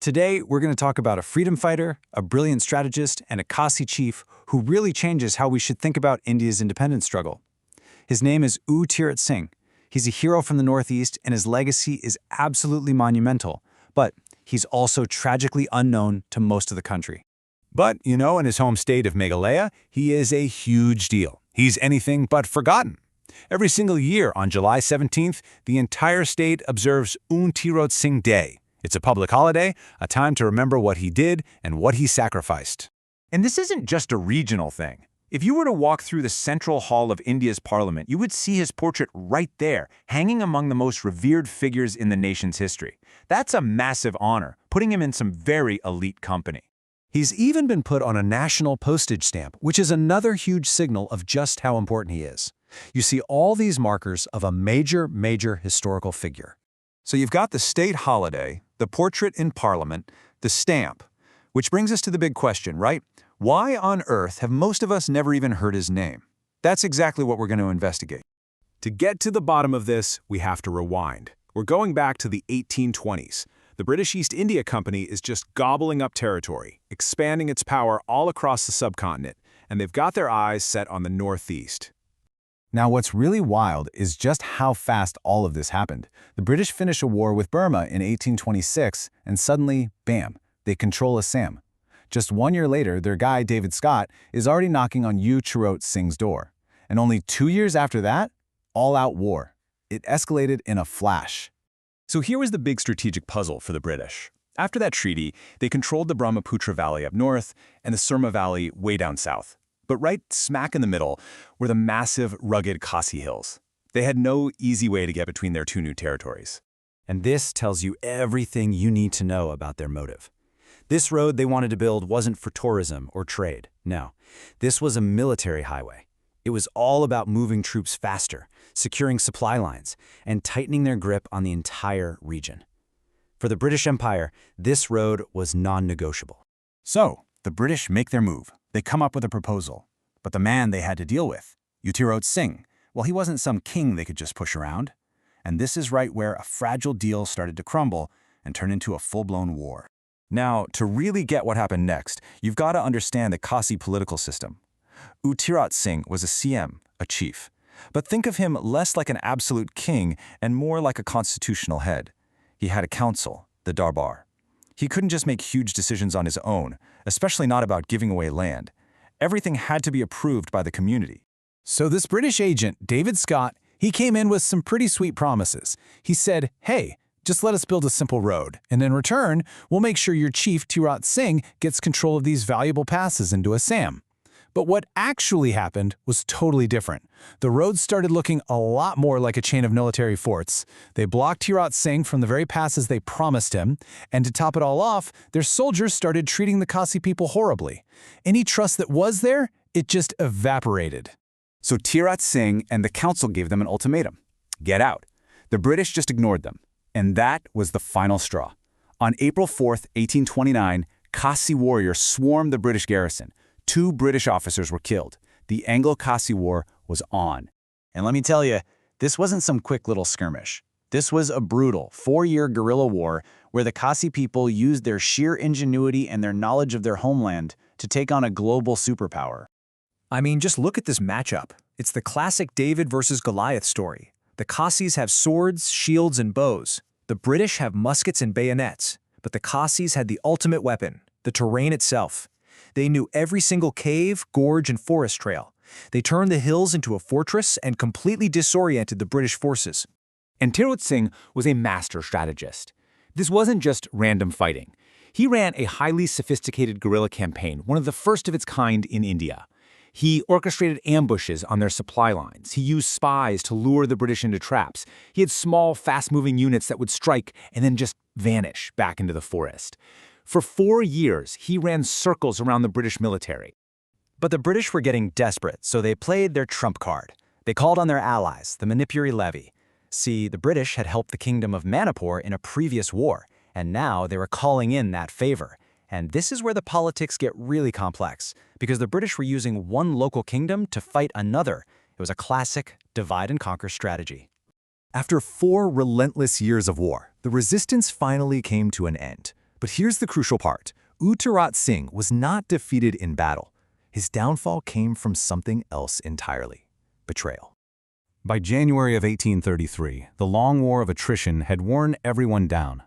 Today, we're going to talk about a freedom fighter, a brilliant strategist, and a Khasi chief who really changes how we should think about India's independence struggle. His name is U Tirot Sing. He's a hero from the Northeast, and his legacy is absolutely monumental, but he's also tragically unknown to most of the country. But, in his home state of Meghalaya, he is a huge deal. He's anything but forgotten. Every single year on July 17th, the entire state observes U Tirot Sing Day. It's a public holiday, a time to remember what he did and what he sacrificed. And this isn't just a regional thing. If you were to walk through the central hall of India's parliament, you would see his portrait right there, hanging among the most revered figures in the nation's history. That's a massive honor, putting him in some very elite company. He's even been put on a national postage stamp, which is another huge signal of just how important he is. You see all these markers of a major historical figure. So you've got the state holiday, the portrait in parliament, the stamp, which brings us to the big question, right? Why on earth have most of us never even heard his name? That's exactly what we're going to investigate. To get to the bottom of this, we have to rewind. We're going back to the 1820s. The British East India Company is just gobbling up territory, expanding its power all across the subcontinent, and they've got their eyes set on the Northeast. Now, what's really wild is just how fast all of this happened. The British finish a war with Burma in 1826, and suddenly, bam, they control Assam. Just 1 year later, their guy, David Scott, is already knocking on U Tirot Sing's door. And only 2 years after that, all-out war. It escalated in a flash. So here was the big strategic puzzle for the British. After that treaty, they controlled the Brahmaputra Valley up north and the Surma Valley way down south. But right smack in the middle were the massive, rugged Khasi hills. They had no easy way to get between their two new territories. And this tells you everything you need to know about their motive. This road they wanted to build wasn't for tourism or trade. No, this was a military highway. It was all about moving troops faster, securing supply lines, and tightening their grip on the entire region. For the British Empire, this road was non-negotiable. So, the British make their move. They come up with a proposal. But the man they had to deal with, U Tirot Sing, well, he wasn't some king they could just push around. And this is right where a fragile deal started to crumble and turn into a full-blown war. Now, to really get what happened next, you've got to understand the Khasi political system. U Tirot Sing was a CM, a chief. But think of him less like an absolute king and more like a constitutional head. He had a council, the Darbar. He couldn't just make huge decisions on his own, especially not about giving away land. Everything had to be approved by the community. So this British agent, David Scott, he came in with some pretty sweet promises. He said, hey, just let us build a simple road, and in return, we'll make sure your chief, Tirot Sing, gets control of these valuable passes into Assam. But what actually happened was totally different. The roads started looking a lot more like a chain of military forts. They blocked Tirot Sing from the very passes they promised him, and to top it all off, their soldiers started treating the Khasi people horribly. Any trust that was there, it just evaporated. So Tirot Sing and the council gave them an ultimatum. Get out. The British just ignored them. And that was the final straw. On April 4th, 1829, Khasi warriors swarmed the British garrison. 2 British officers were killed. The Anglo-Khasi War was on. And let me tell you, this wasn't some quick little skirmish. This was a brutal 4-year guerrilla war where the Khasi people used their sheer ingenuity and their knowledge of their homeland to take on a global superpower. I mean, just look at this matchup. It's the classic David versus Goliath story. The Khasis have swords, shields, and bows. The British have muskets and bayonets. But the Khasis had the ultimate weapon, the terrain itself. They knew every single cave, gorge, and forest trail. They turned the hills into a fortress and completely disoriented the British forces. And Tirot Sing was a master strategist. This wasn't just random fighting. He ran a highly sophisticated guerrilla campaign, one of the first of its kind in India. He orchestrated ambushes on their supply lines. He used spies to lure the British into traps. He had small, fast-moving units that would strike and then just vanish back into the forest. For 4 years, he ran circles around the British military. But the British were getting desperate, so they played their trump card. They called on their allies, the Manipuri levy. See, the British had helped the kingdom of Manipur in a previous war, and now they were calling in that favor. And this is where the politics get really complex, because the British were using one local kingdom to fight another. It was a classic divide-and-conquer strategy. After 4 relentless years of war, the resistance finally came to an end. But here's the crucial part. U Tirot Sing was not defeated in battle. His downfall came from something else entirely: betrayal. By January of 1833, the long war of attrition had worn everyone down.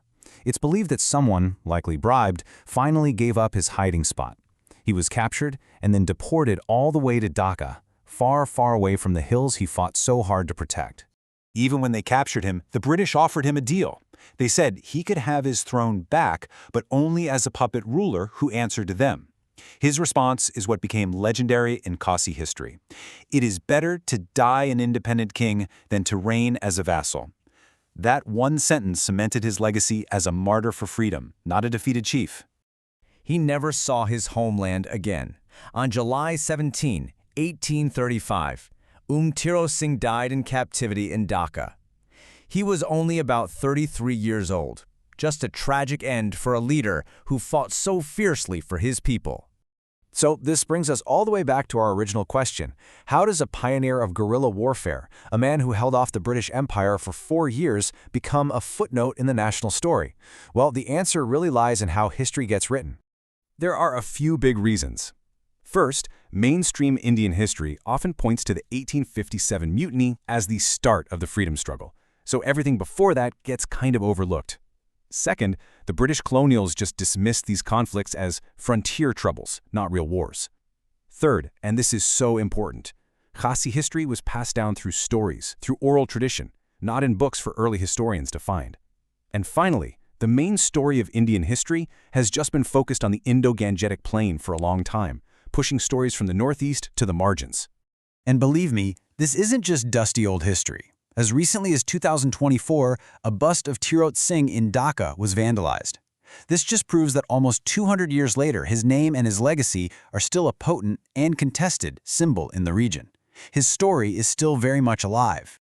It's believed that someone, likely bribed, finally gave up his hiding spot. He was captured and then deported all the way to Dhaka, far, far away from the hills he fought so hard to protect. Even when they captured him, the British offered him a deal. They said he could have his throne back, but only as a puppet ruler who answered to them. His response is what became legendary in Khasi history. "It is better to die an independent king than to reign as a vassal." That one sentence cemented his legacy as a martyr for freedom, not a defeated chief. He never saw his homeland again. On July 17, 1835, Tirot Sing died in captivity in Dhaka. He was only about 33 years old. Just a tragic end for a leader who fought so fiercely for his people. So this brings us all the way back to our original question. How does a pioneer of guerrilla warfare, a man who held off the British Empire for 4 years, become a footnote in the national story? Well, the answer really lies in how history gets written. There are a few big reasons. First, mainstream Indian history often points to the 1857 mutiny as the start of the freedom struggle, so everything before that gets kind of overlooked. Second, the British colonials just dismissed these conflicts as frontier troubles, not real wars. Third, and this is so important, Khasi history was passed down through stories, through oral tradition, not in books for early historians to find. And finally, the main story of Indian history has just been focused on the Indo-Gangetic Plain for a long time, pushing stories from the northeast to the margins. And believe me, this isn't just dusty old history. As recently as 2024, a bust of Tirot Sing in Dhaka was vandalized. This just proves that almost 200 years later, his name and his legacy are still a potent and contested symbol in the region. His story is still very much alive.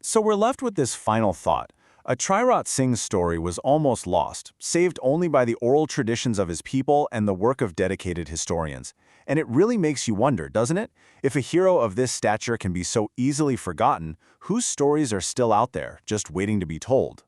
So we're left with this final thought. A Tirot Sing's story was almost lost, saved only by the oral traditions of his people and the work of dedicated historians. And it really makes you wonder, doesn't it? If a hero of this stature can be so easily forgotten, whose stories are still out there, just waiting to be told?